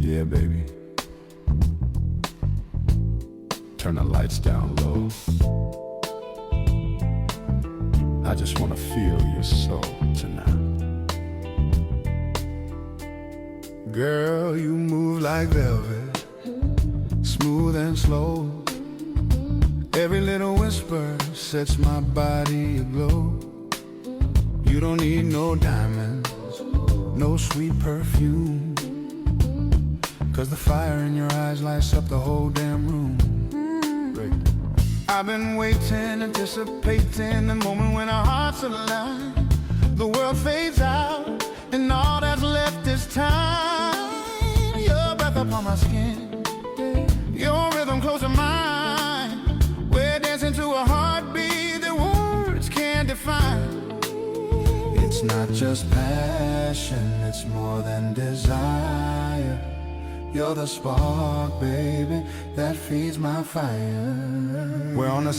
Yeah, baby. Turn the lights down low. I just wanna feel your soul tonight. Girl, you move like velvet, smooth and slow. Every little whisper sets my body aglow. You don't need no diamonds, no sweet perfume, 'cause the fire in your eyes lights up the whole damn room. I've been waiting, anticipating the moment when our hearts align. The world fades out, and all that's left is time. Your breath upon my skin, your rhythm close to mine. We're dancing to a heartbeat that words can't define. It's not just passion, it's more than desire. You're the spark, baby, that feeds my fire. We're on the